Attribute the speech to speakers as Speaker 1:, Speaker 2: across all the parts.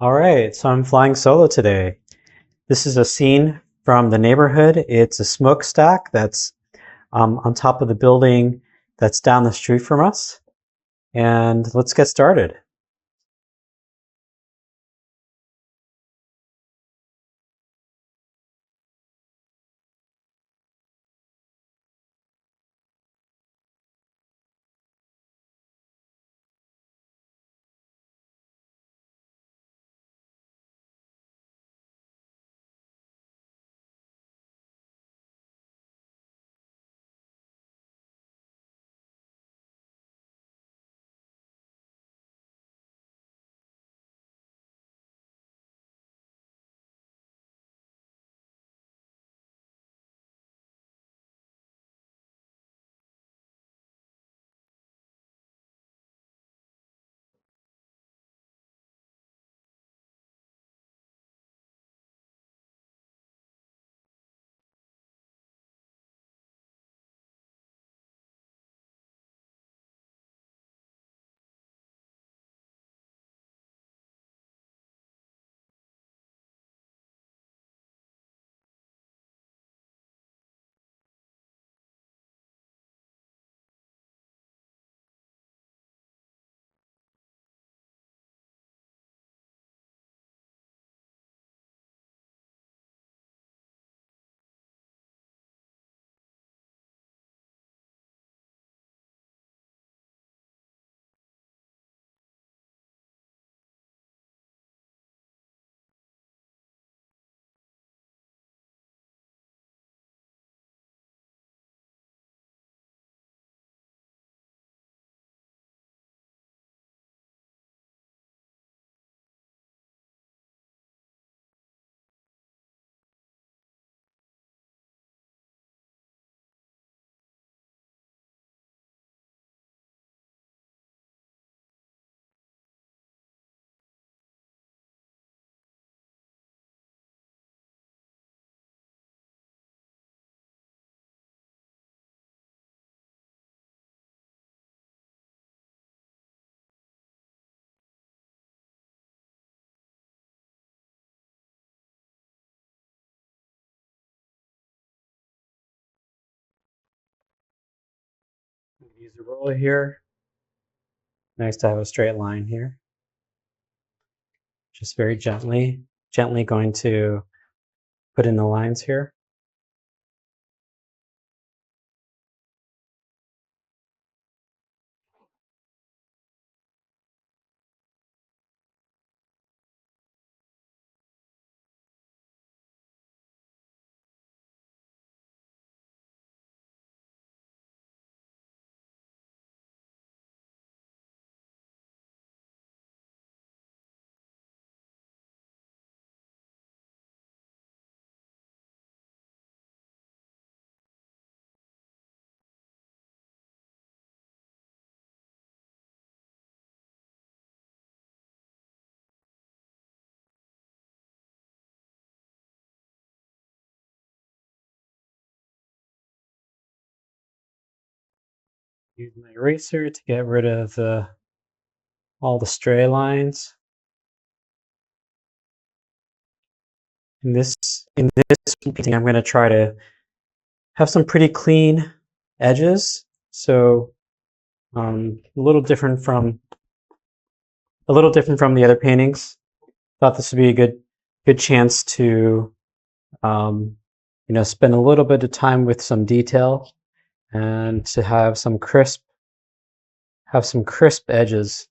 Speaker 1: All right, so I'm flying solo today. This is a scene from the neighborhood. It's a smokestack that's on top of the building that's down the street from us. And let's get started. Use a ruler here. Nice to have a straight line here. Just very gently going to put in the lines here. Use my eraser to get rid of all the stray lines. In this painting, I'm going to try to have some pretty clean edges. So a little different from the other paintings. Thought this would be a good chance to spend a little bit of time with some detail and to have some crisp edges.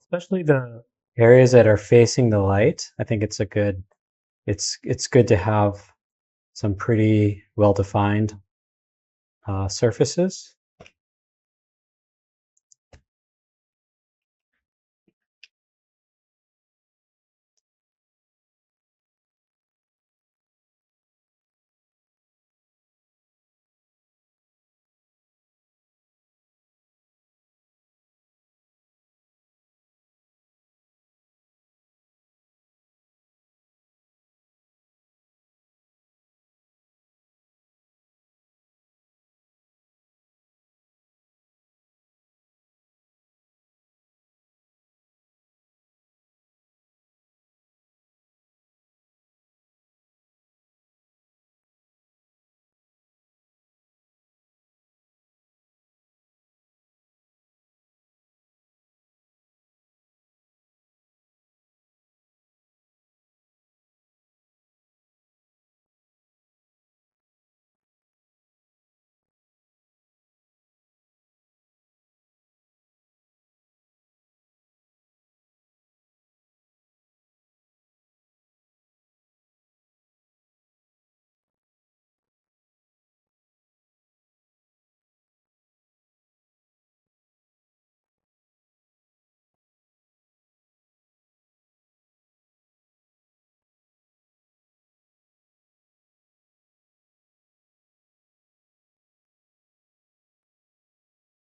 Speaker 1: Especially the areas that are facing the light. I think it's good to have some pretty well-defined surfaces.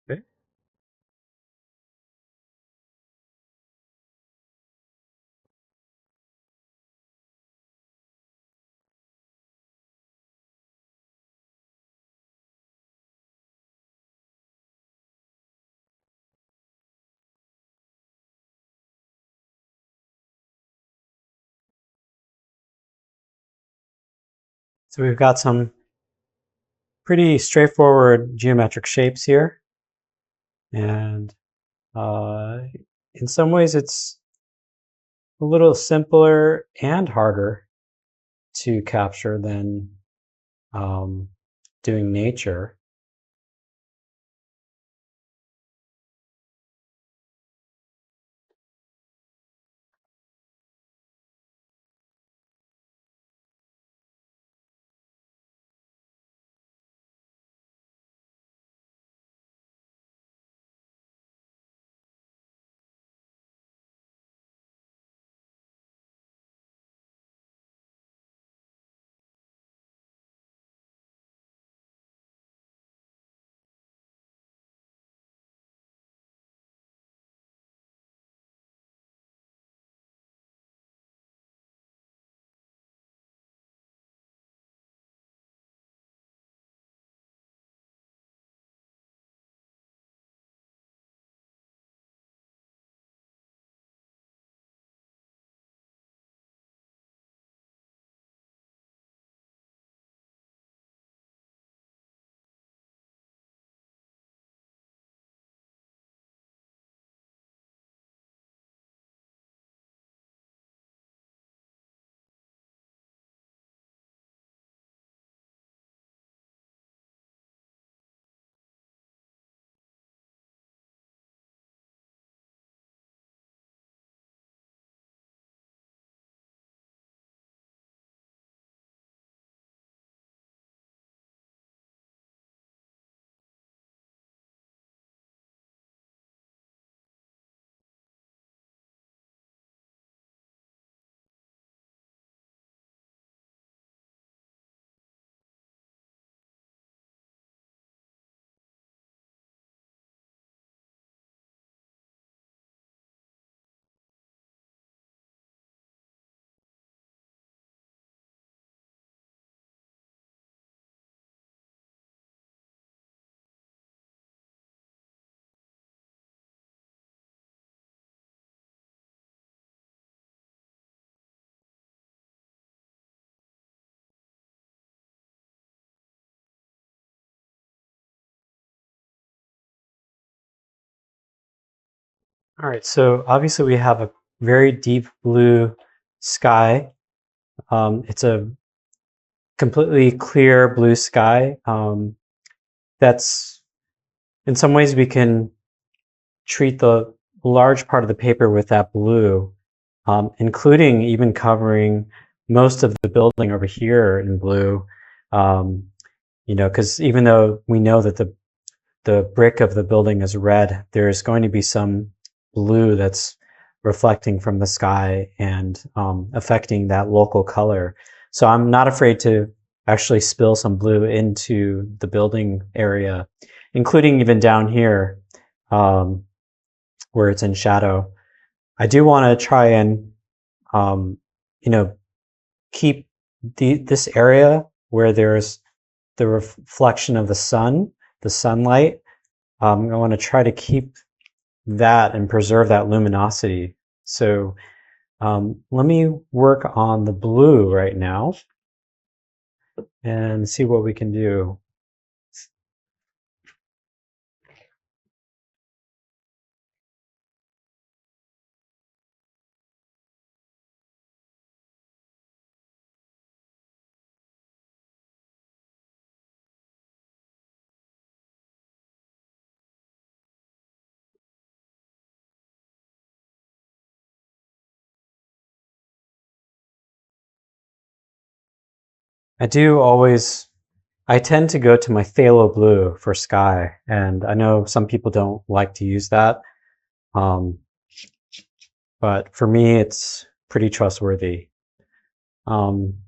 Speaker 1: Okay. So we've got some pretty straightforward geometric shapes here. And in some ways it's a little simpler and harder to capture than doing nature. All right, so obviously we have a very deep blue sky. It's a completely clear blue sky. That's, in some ways we can treat the large part of the paper with that blue, including even covering most of the building over here in blue. You know, because even though we know that the brick of the building is red, there's going to be some blue that's reflecting from the sky and affecting that local color. So I'm not afraid to actually spill some blue into the building area, including even down here um, where it's in shadow. I do want to try and, you know, keep this area where there's the reflection of the sunlight. I want to try to keep that and preserve that luminosity. So let me work on the blue right now and see what we can do. I tend to go to my phthalo blue for sky, and I know some people don't like to use that, um, but for me it's pretty trustworthy. Um,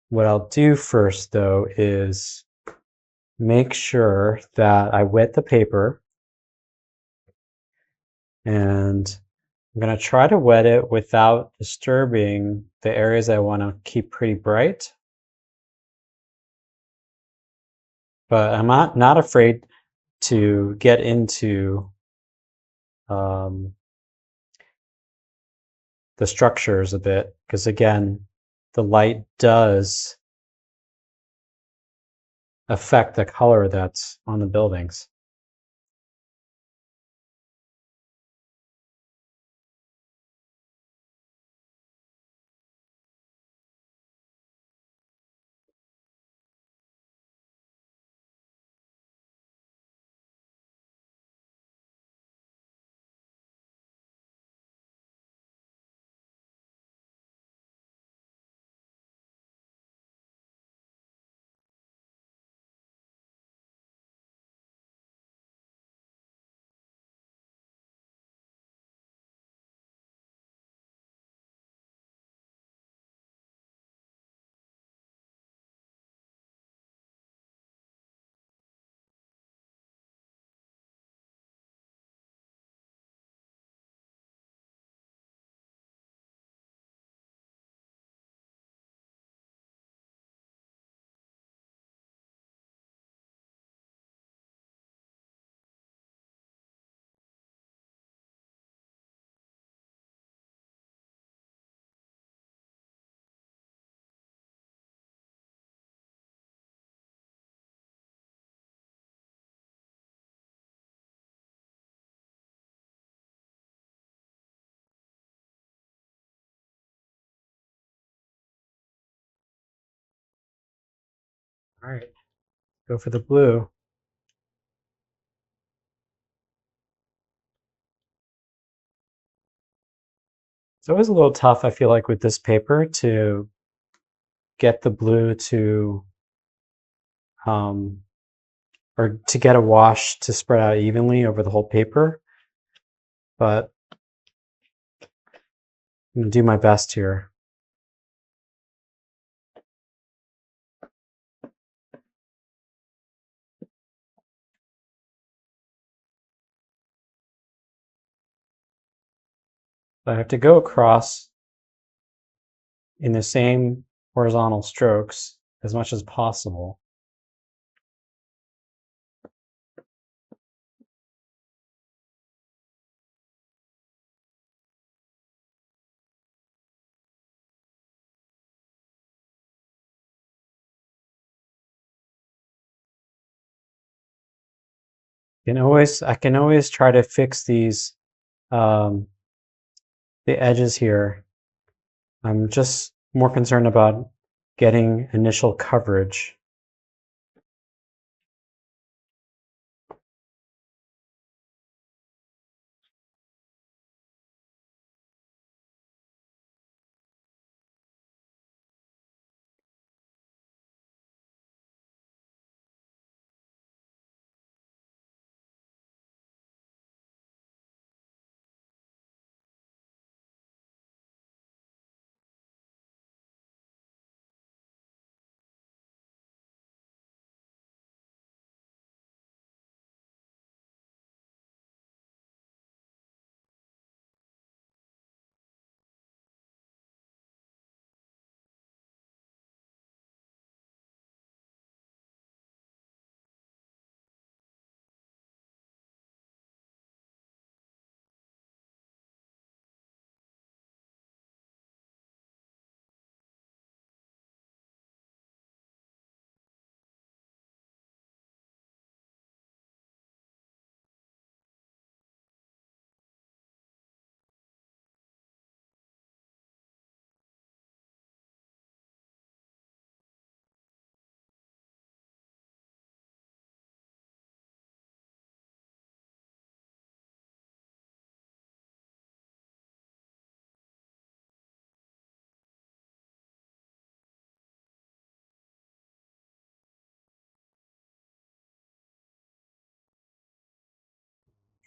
Speaker 1: what I'll do first though is make sure that I wet the paper, and I'm going to try to wet it without disturbing the areas I want to keep pretty bright. But I'm not afraid to get into the structures a bit, because again, the light does affect the color that's on the buildings. All right, go for the blue. It's always a little tough, I feel like, with this paper to get the blue to um, or to get a wash to spread out evenly over the whole paper, but I'm gonna do my best here. But I have to go across in the same horizontal strokes as much as possible. I can always try to fix these um, the edges here. I'm just more concerned about getting initial coverage.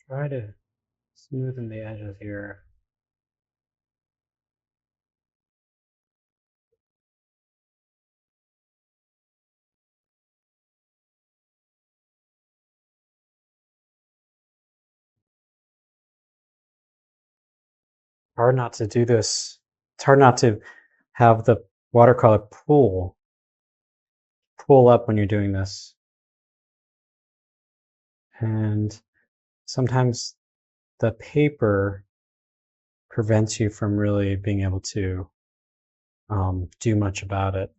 Speaker 1: Try to smoothen the edges here. Hard not to do this. It's hard not to have the watercolor pull up when you're doing this. And sometimes the paper prevents you from really being able to do much about it.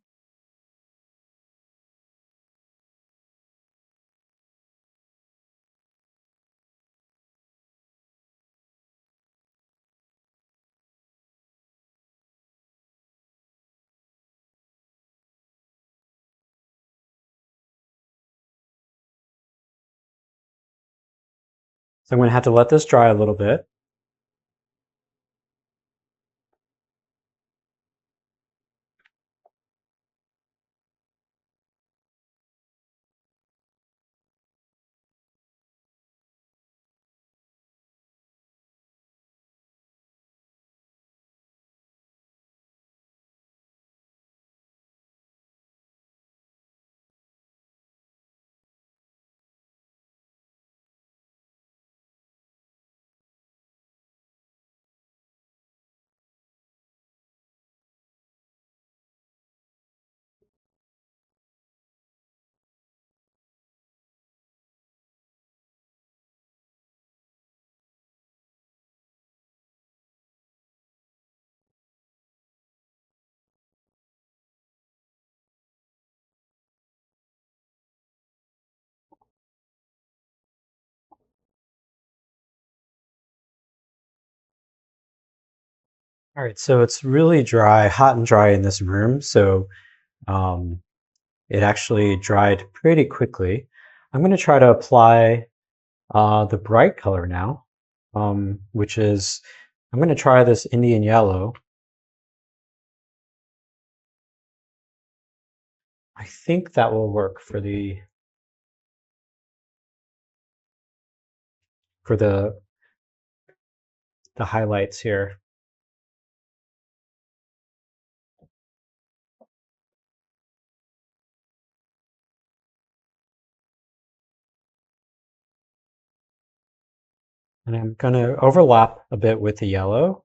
Speaker 1: So I'm going to have to let this dry a little bit. All right, so it's really dry, hot and dry in this room. So um, it actually dried pretty quickly. I'm going to try to apply the bright color now, which is, I'm going to try this Indian yellow. I think that will work for the for the highlights here. And I'm going to overlap a bit with the yellow.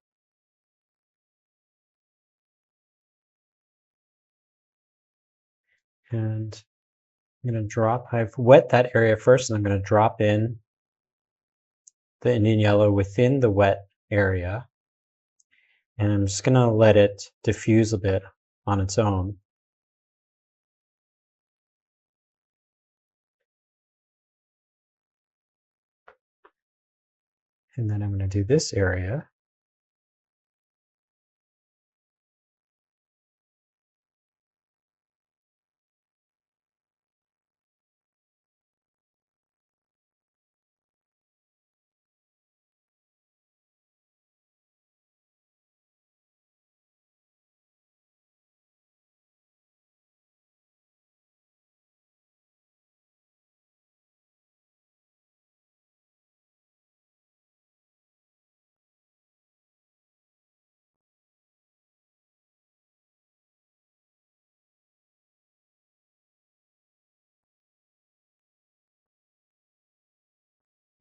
Speaker 1: And I'm going to drop, I've wet that area first, and I'm going to drop in the Indian yellow within the wet area. And I'm just going to let it diffuse a bit on its own. And then I'm going to do this area.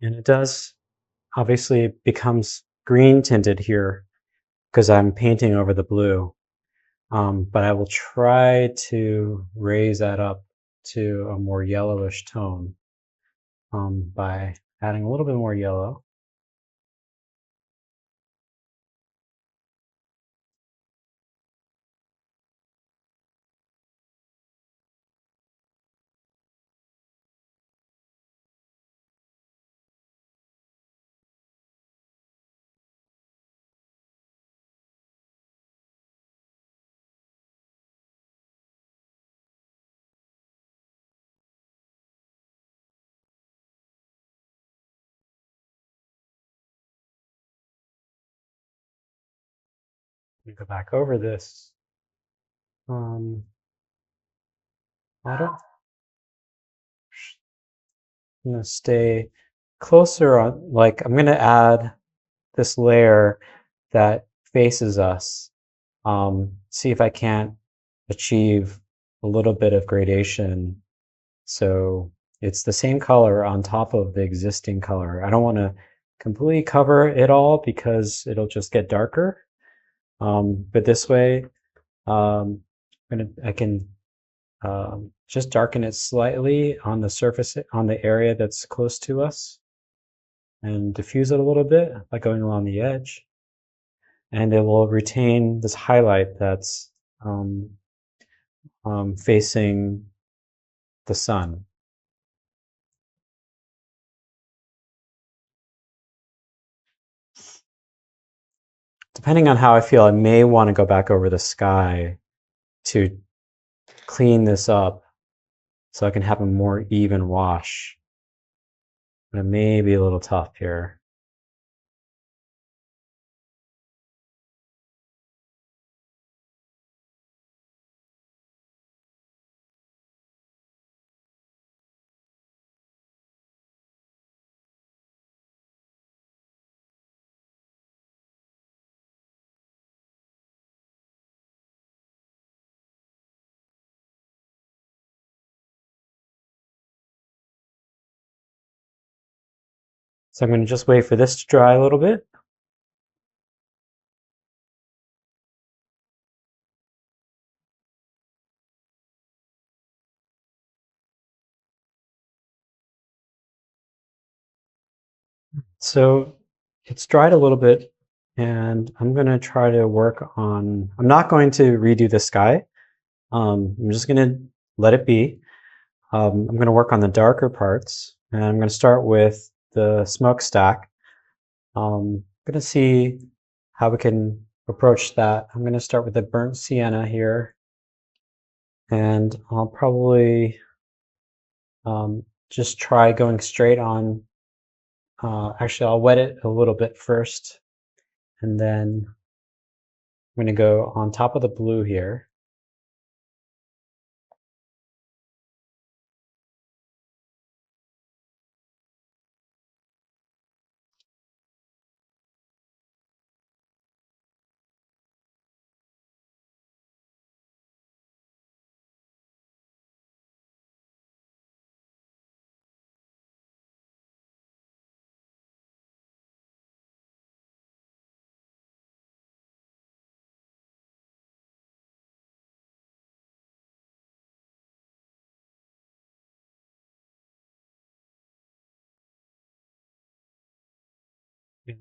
Speaker 1: And it does, obviously it becomes green tinted here because I'm painting over the blue. But I will try to raise that up to a more yellowish tone by adding a little bit more yellow. Let me go back over this bottom. I'm going to stay closer on, like I'm going to add this layer that faces us. See if I can't achieve a little bit of gradation. So it's the same color on top of the existing color. I don't want to completely cover it all because it'll just get darker. But this way, I can just darken it slightly on the surface, on the area that's close to us, and diffuse it a little bit by going along the edge. And it will retain this highlight that's facing the sun. Depending on how I feel, I may want to go back over the sky to clean this up so I can have a more even wash. But it may be a little tough here. So I'm going to just wait for this to dry a little bit. So it's dried a little bit, and I'm going to try to work on, I'm not going to redo the sky. I'm just going to let it be. I'm going to work on the darker parts, and I'm going to start with the smokestack. I'm going to see how we can approach that. I'm going to start with the burnt sienna here, and I'll probably just try going straight on. Actually, I'll wet it a little bit first, and then I'm going to go on top of the blue here.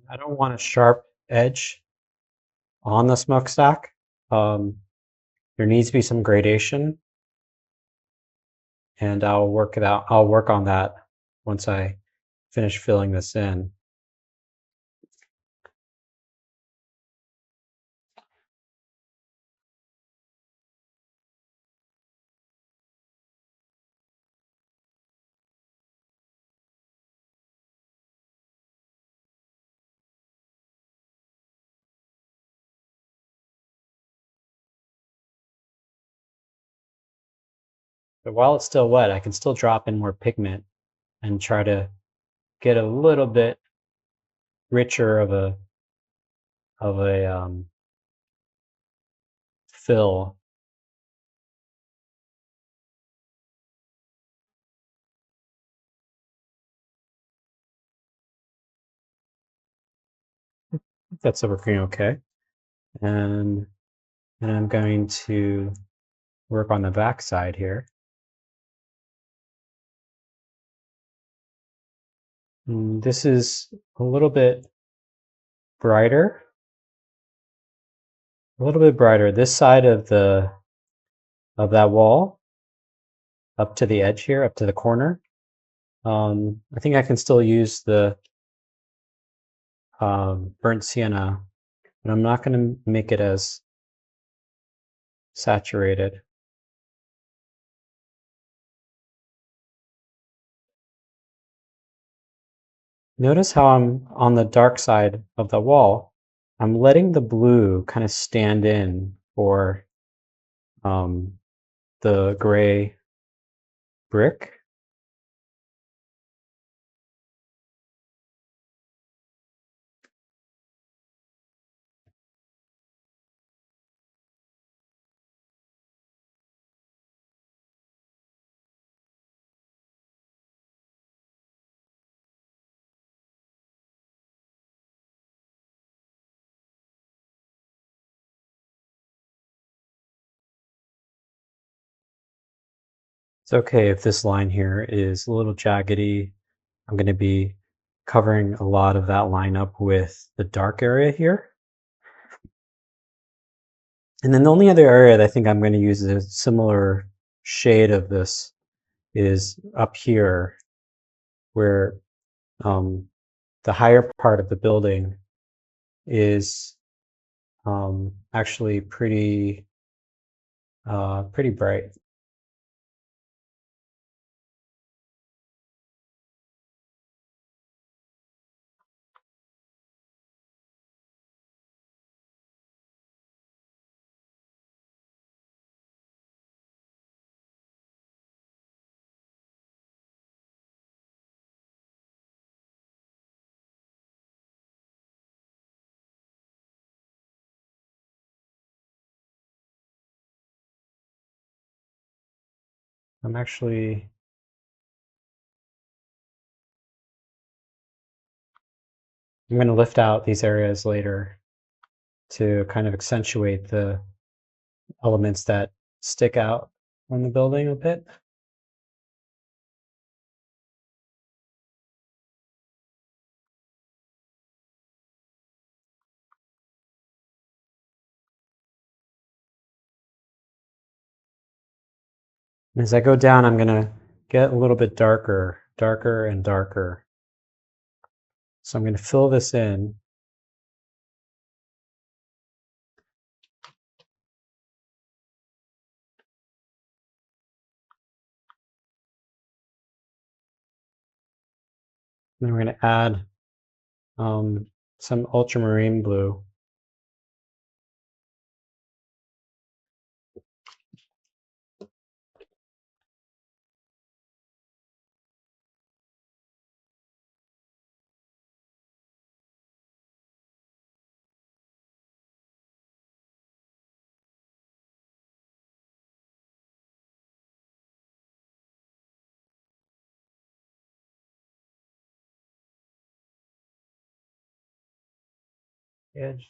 Speaker 1: I don't want a sharp edge on the smokestack. There needs to be some gradation, and I'll work it out. I'll work on that once I finish filling this in. But while it's still wet, I can still drop in more pigment and try to get a little bit richer of a fill. That's working okay. And then I'm going to work on the back side here. This is a little bit brighter. A little bit brighter. This side of that wall, up to the edge here, up to the corner. I think I can still use the burnt sienna, but I'm not going to make it as saturated. Notice how I'm on the dark side of the wall. I'm letting the blue kind of stand in for the gray brick. It's okay if this line here is a little jaggedy. I'm going to be covering a lot of that line up with the dark area here. And then the only other area that I think I'm going to use a similar shade of this is up here, where the higher part of the building is actually pretty bright. I'm actually I'm going to lift out these areas later to kind of accentuate the elements that stick out from the building a bit. And as I go down, I'm going to get a little bit darker, darker and darker. So I'm going to fill this in. Then we're going to add some ultramarine blue.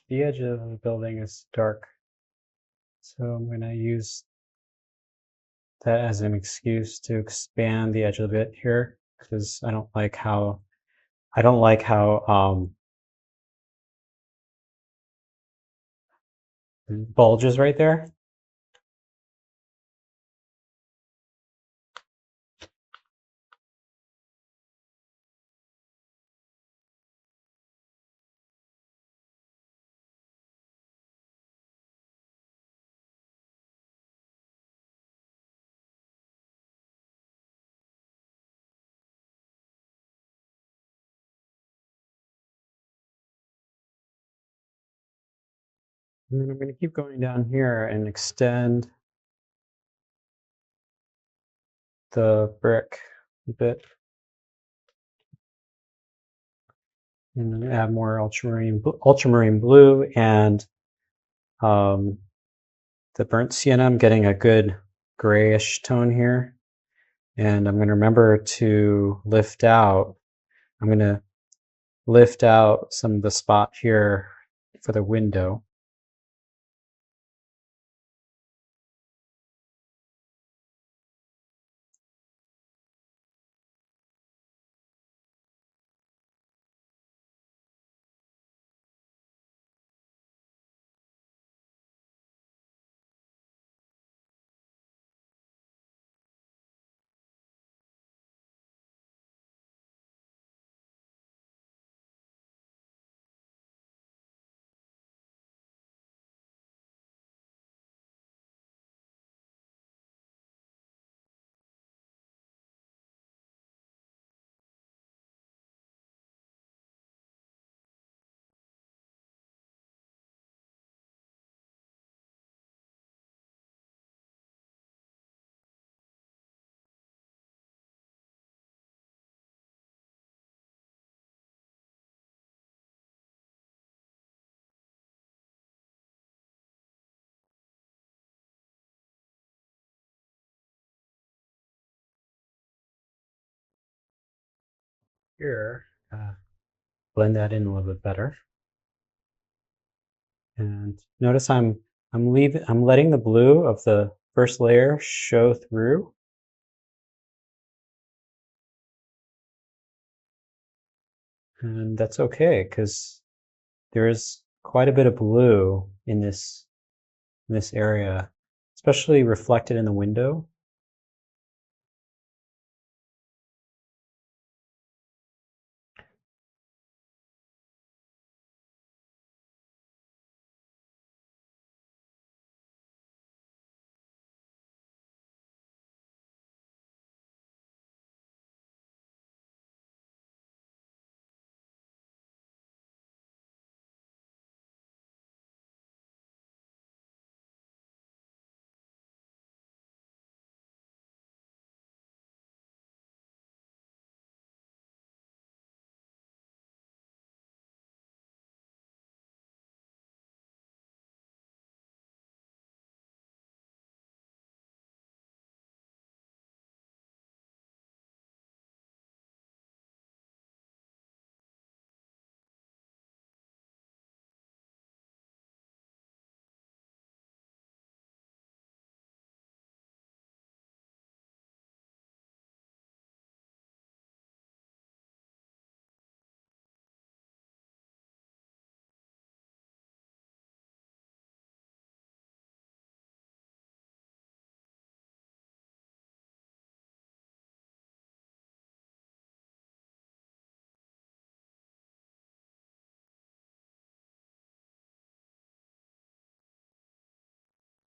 Speaker 1: The edge of the building is dark, so I'm going to use that as an excuse to expand the edge a bit here, because I don't like how it bulges right there. And then I'm going to keep going down here and extend the brick a bit. And then add more ultramarine blue and the burnt sienna. I'm getting a good grayish tone here. And I'm going to remember to lift out. I'm going to lift out some of the spot here for the window. Here, blend that in a little bit better. And notice I'm letting the blue of the first layer show through. And that's okay, because there is quite a bit of blue in this area, especially reflected in the window.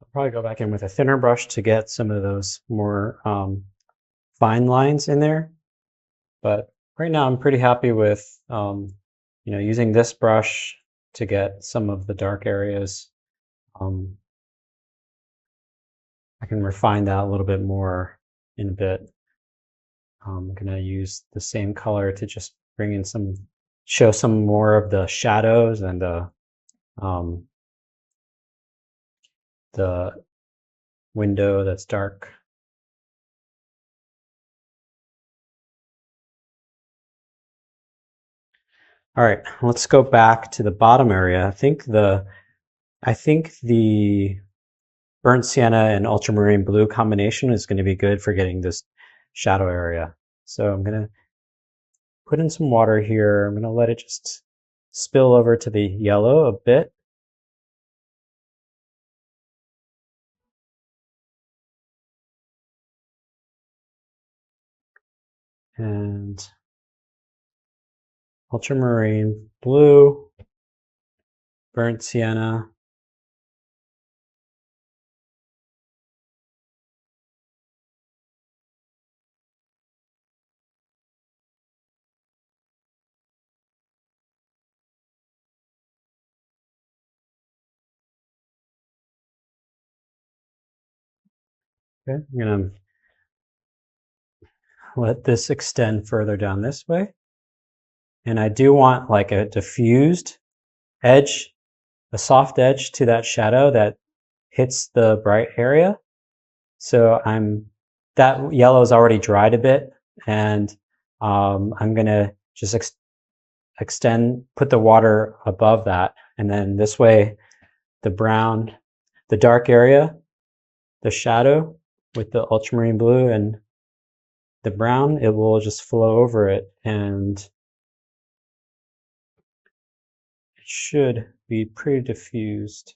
Speaker 1: I'll probably go back in with a thinner brush to get some of those more fine lines in there. But right now I'm pretty happy with using this brush to get some of the dark areas. I can refine that a little bit more in a bit. I'm going to use the same color to just bring in show some more of the shadows and the window that's dark. All right, let's go back to the bottom area. I think the burnt sienna and ultramarine blue combination is going to be good for getting this shadow area. So I'm going to put in some water here. I'm going to let it just spill over to the yellow a bit. And ultramarine blue, burnt sienna, okay, I'm going to let this extend further down this way. And I do want like a diffused edge, a soft edge to that shadow that hits the bright area. So that yellow is already dried a bit, and I'm gonna just put the water above that, and then this way the brown, the dark area, the shadow with the ultramarine blue and the brown, it will just flow over it, and it should be pretty diffused.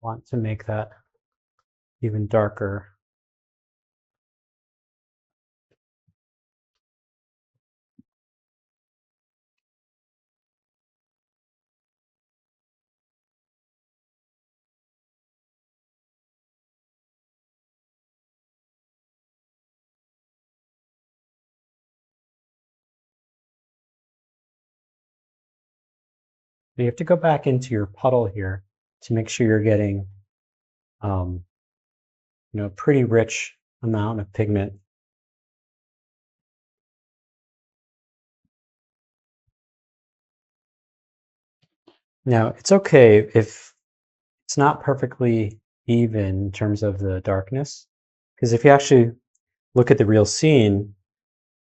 Speaker 1: Want to make that even darker. You have to go back into your puddle here to make sure you're getting a pretty rich amount of pigment. Now, it's okay if it's not perfectly even in terms of the darkness. Because if you actually look at the real scene,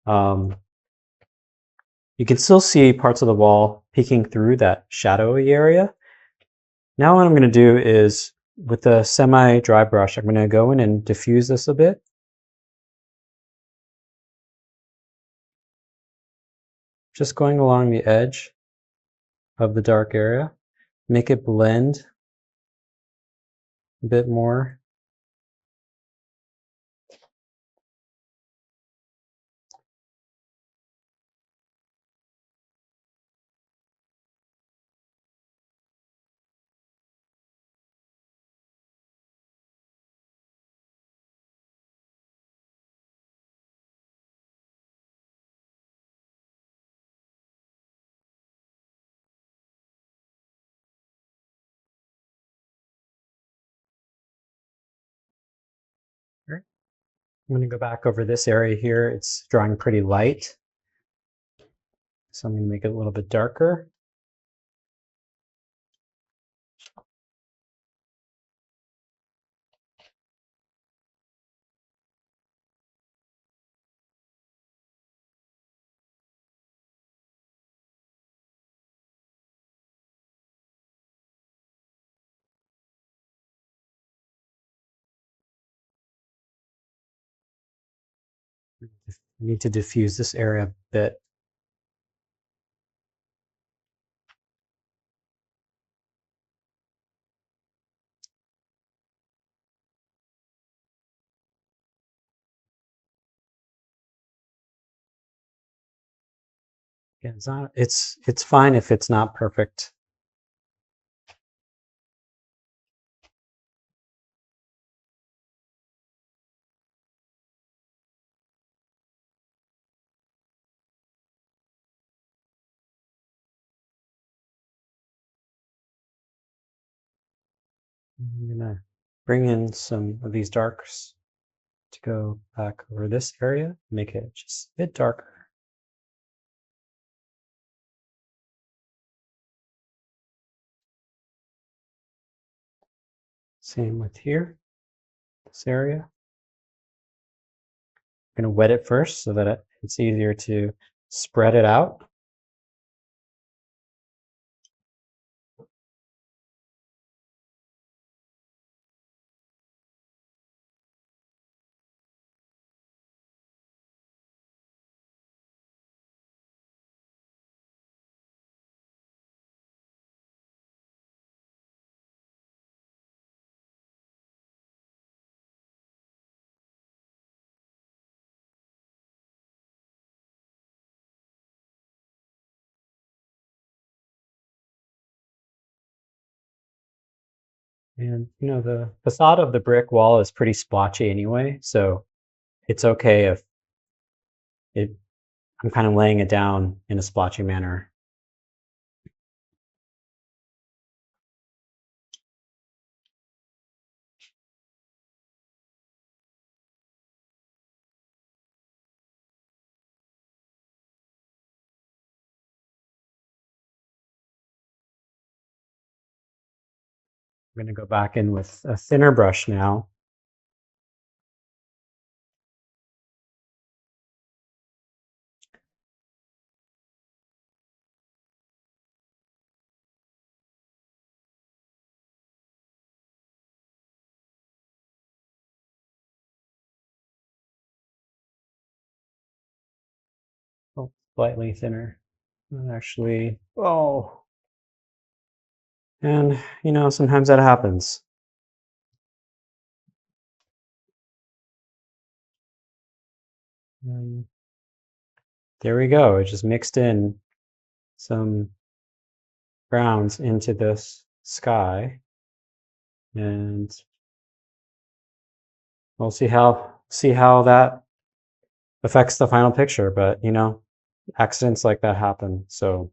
Speaker 1: you can still see parts of the wall peeking through that shadowy area. Now what I'm going to do is, with the semi-dry brush, I'm going to go in and diffuse this a bit. Just going along the edge of the dark area, make it blend a bit more. I'm going to go back over this area here. It's drawing pretty light, so I'm going to make it a little bit darker. I need to diffuse this area a bit. It's fine if it's not perfect. I'm going to bring in some of these darks to go back over this area, make it just a bit darker. Same with here, this area. I'm going to wet it first so that it's easier to spread it out. And you know, the facade of the brick wall is pretty splotchy anyway, so it's okay if I'm kind of laying it down in a splotchy manner. I'm going to go back in with a thinner brush now. Oh, slightly thinner. Actually, oh. And, you know, sometimes that happens. There we go. It just mixed in some browns into this sky. And we'll see how that affects the final picture. But, you know, accidents like that happen. So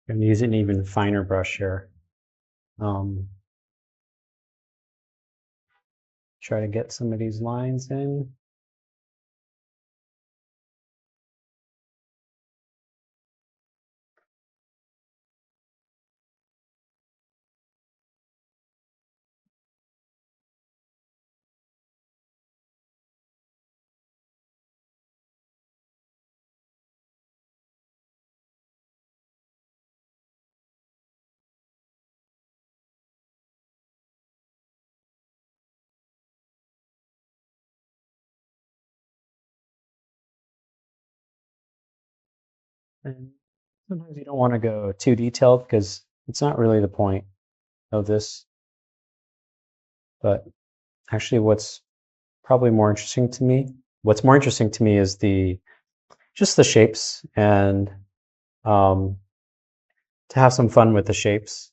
Speaker 1: I'm going to use an even finer brush here. Try to get some of these lines in. And sometimes you don't want to go too detailed because it's not really the point of this. But actually, what's more interesting to me is just the shapes and um, to have some fun with the shapes.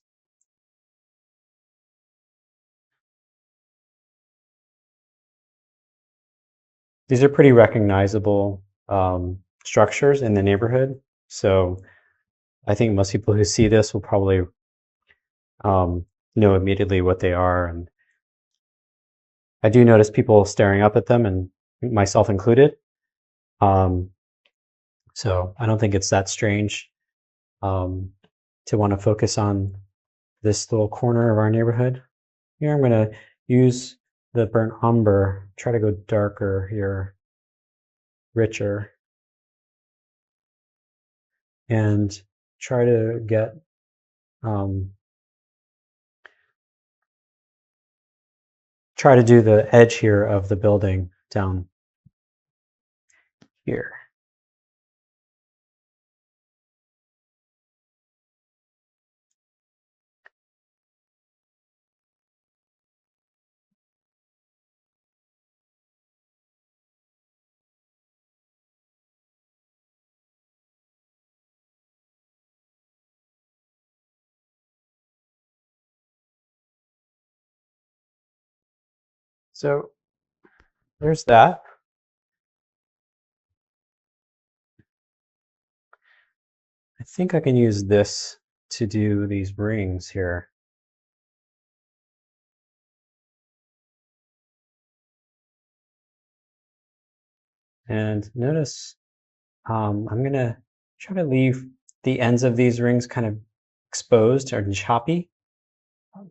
Speaker 1: These are pretty recognizable structures in the neighborhood. So I think most people who see this will probably know immediately what they are. And I do notice people staring up at them, and myself included. Um, so I don't think it's that strange to want to focus on this little corner of our neighborhood. Here I'm going to use the burnt umber, try to go darker here, richer, and try to get try to do the edge here of the building down here. So there's that. I think I can use this to do these rings here. And notice I'm going to try to leave the ends of these rings kind of exposed or choppy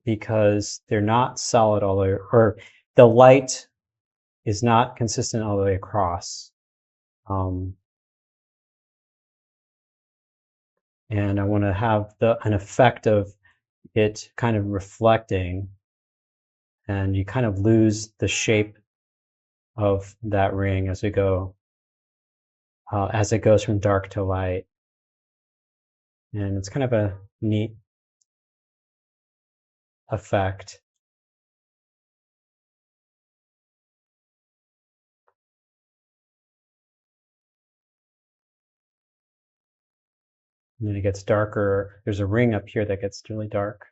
Speaker 1: because they're not solid all the way, or the light is not consistent all the way across. And I want to have an effect of it kind of reflecting, and you kind of lose the shape of that ring as we go, as it goes from dark to light. And it's kind of a neat effect. And then it gets darker. There's a ring up here that gets really dark.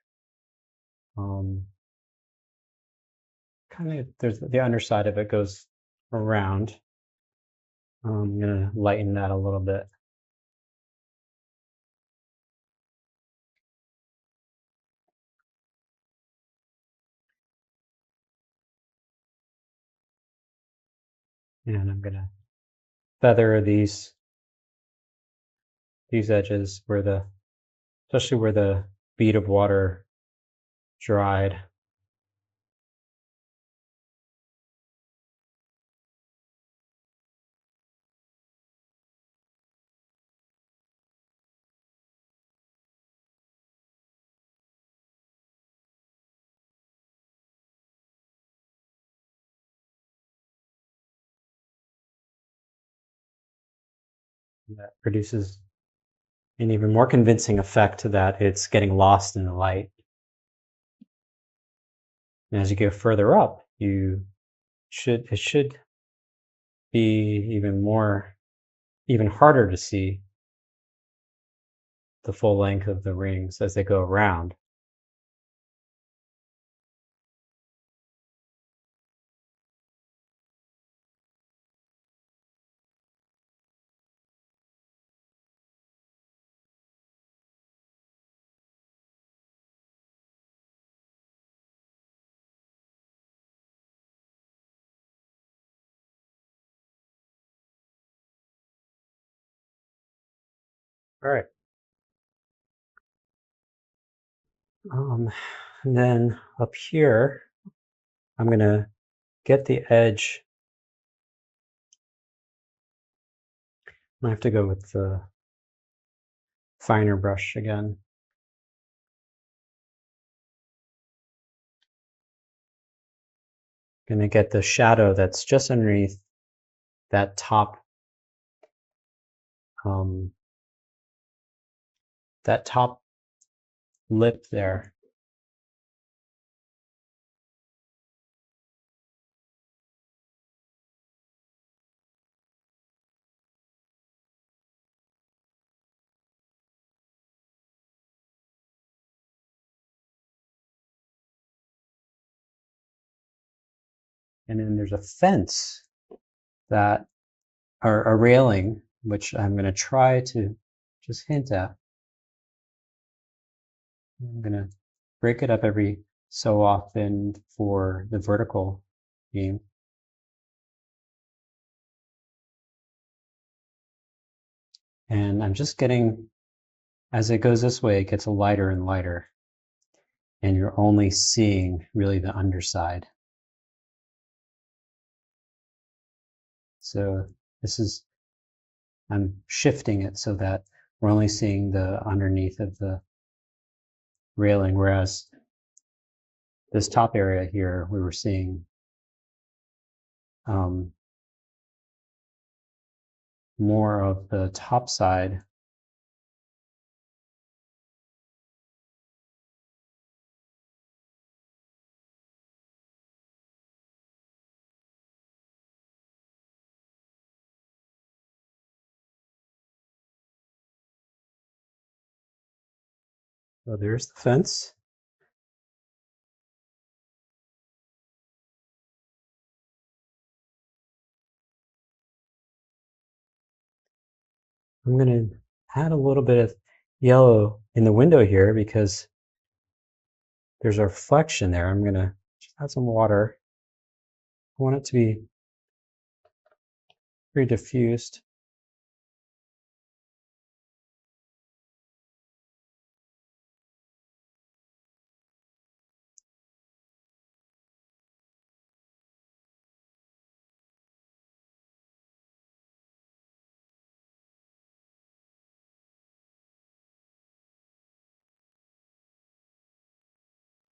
Speaker 1: Kind of, there's the underside of it goes around. I'm going to lighten that a little bit. And I'm going to feather these edges where especially where the bead of water dried. That produces an even more convincing effect that it's getting lost in the light. And as you go further up, it should be even harder to see the full length of the rings as they go around. All right. And then up here, I'm going to get the edge. I have to go with the finer brush again. Going to get the shadow that's just underneath that top lip there. And then there's a fence that, or a railing, which I'm going to try to just hint at. I'm going to break it up every so often for the vertical beam. And I'm just getting, as it goes this way, it gets lighter and lighter. And you're only seeing really the underside. So this is, I'm shifting it so that we're only seeing the underneath of the railing, whereas this top area here, we were seeing more of the top side. So there's the fence. I'm going to add a little bit of yellow in the window here because there's a reflection there. I'm going to just add some water. I want it to be pretty diffused.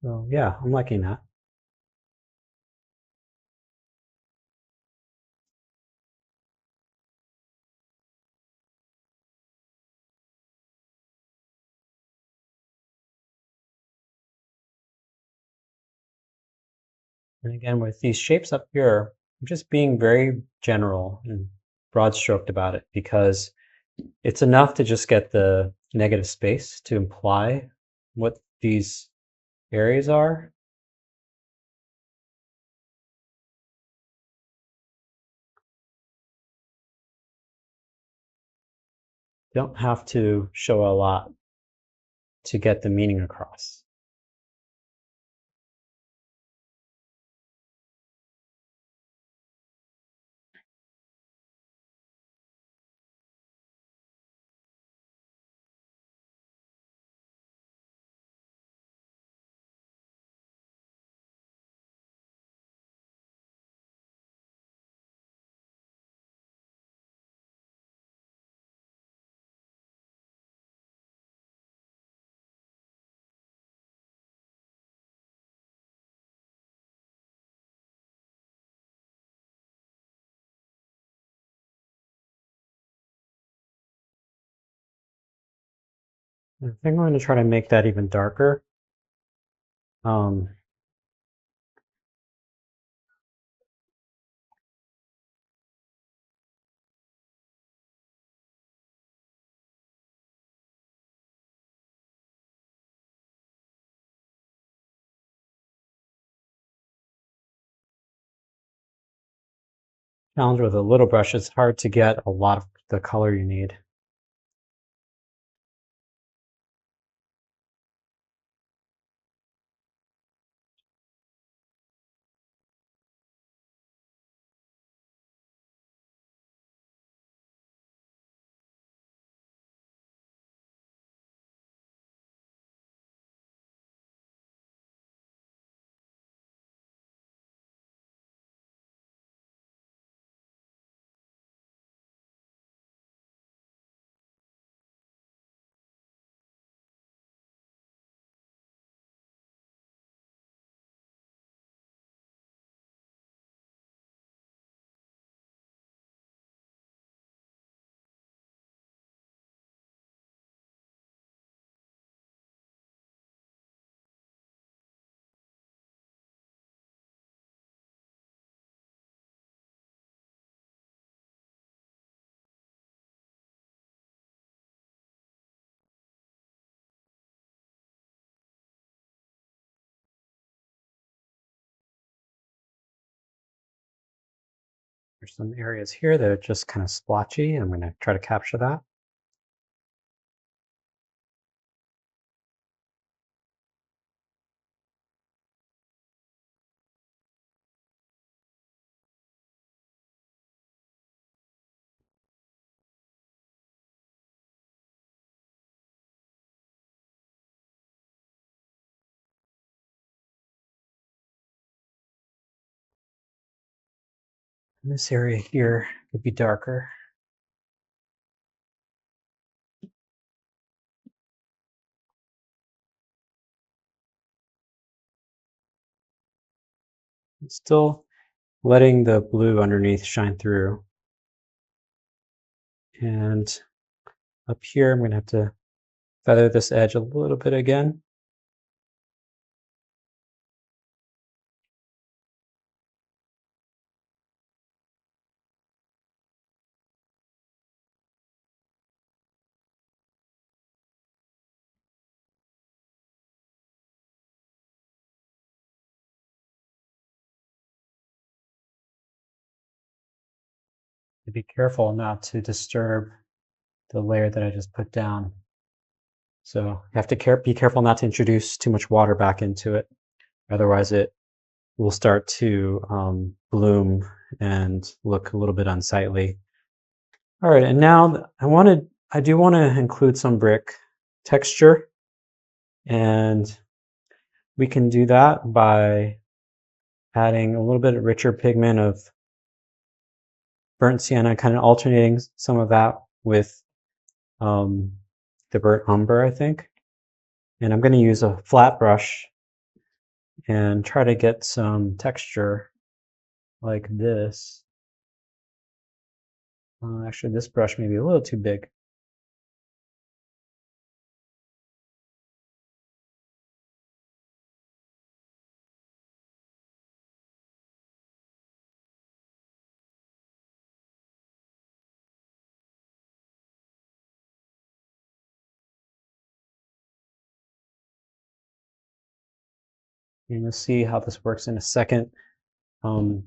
Speaker 1: So yeah, I'm liking that. And again, with these shapes up here, I'm just being very general and broad stroked about it because it's enough to just get the negative space to imply what these areas are. Don't have to show a lot to get the meaning across. I think I'm going to try to make that even darker. Challenge with a little brush, it's hard to get a lot of the color you need. There's some areas here that are just kind of splotchy. I'm going to try to capture that. And this area here could be darker. Still letting the blue underneath shine through. And up here, I'm going to have to feather this edge a little bit again. Be careful not to disturb the layer that I just put down. So you have to be careful not to introduce too much water back into it. Otherwise it will start to bloom and look a little bit unsightly. All right, and now I do want to include some brick texture, and we can do that by adding a little bit of richer pigment of burnt sienna, kind of alternating some of that with the burnt umber, I think. And I'm going to use a flat brush and try to get some texture like this. Actually, this brush may be a little too big. And you'll see how this works in a second. It's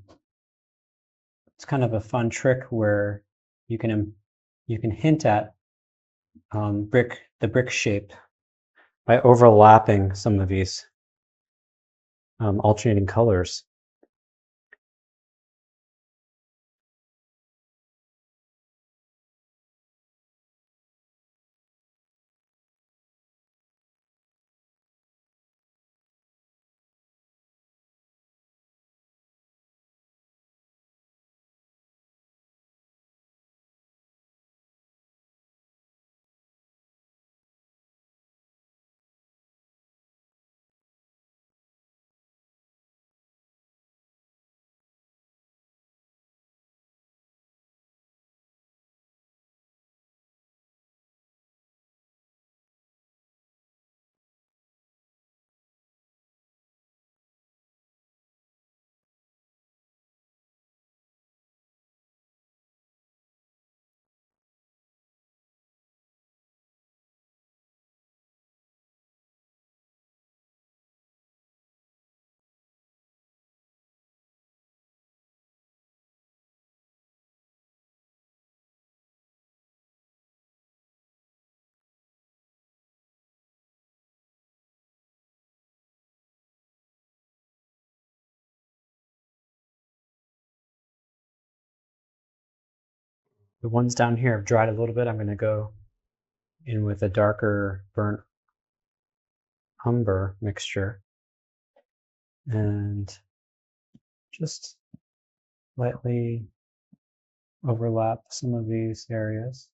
Speaker 1: kind of a fun trick where you can hint at the brick shape by overlapping some of these alternating colors. The ones down here have dried a little bit. I'm going to go in with a darker burnt umber mixture and just lightly overlap some of these areas.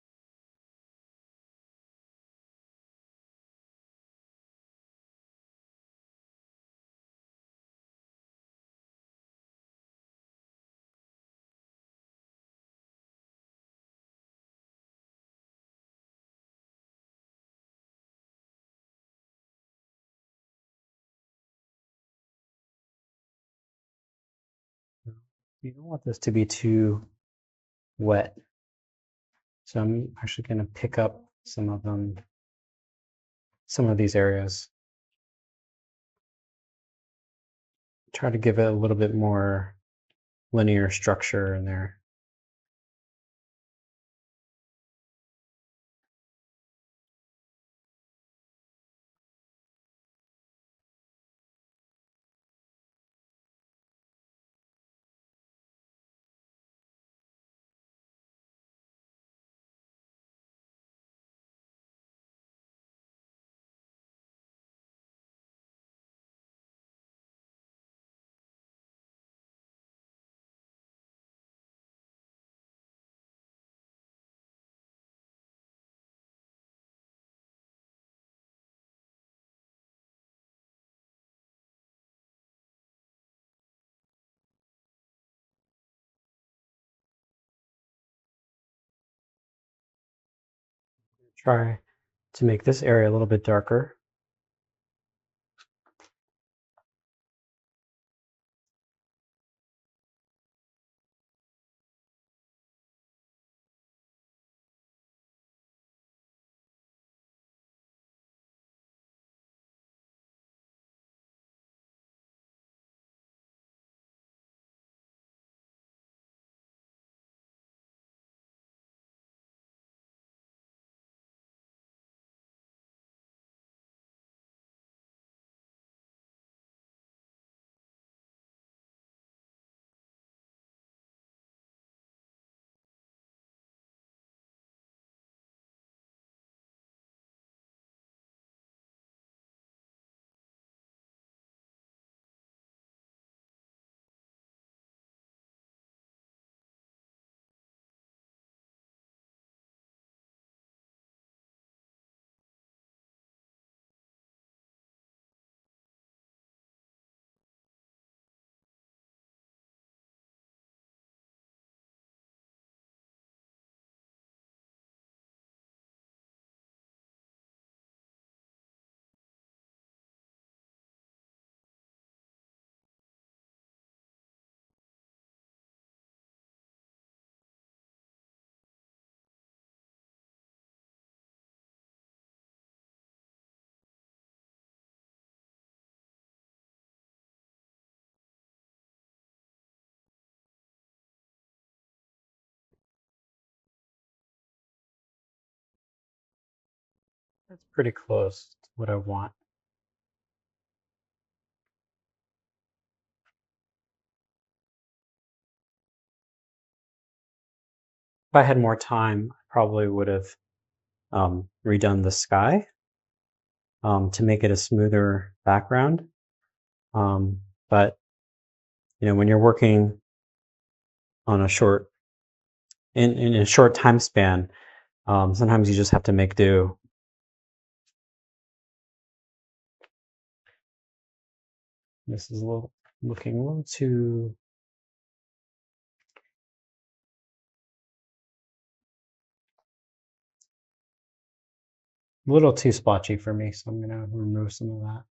Speaker 1: You don't want this to be too wet. So I'm actually going to pick up some of these areas. Try to give it a little bit more linear structure in there. Try to make this area a little bit darker. That's pretty close to what I want. If I had more time, I probably would have redone the sky to make it a smoother background. But when you're working on a in a short time span, sometimes you just have to make do. This is looking a little too. A little too splotchy for me, so I'm going to remove some of that.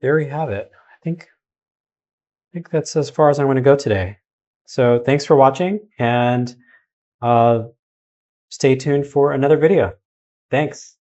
Speaker 1: There we have it. I think that's as far as I'm going to go today. So thanks for watching, and stay tuned for another video. Thanks.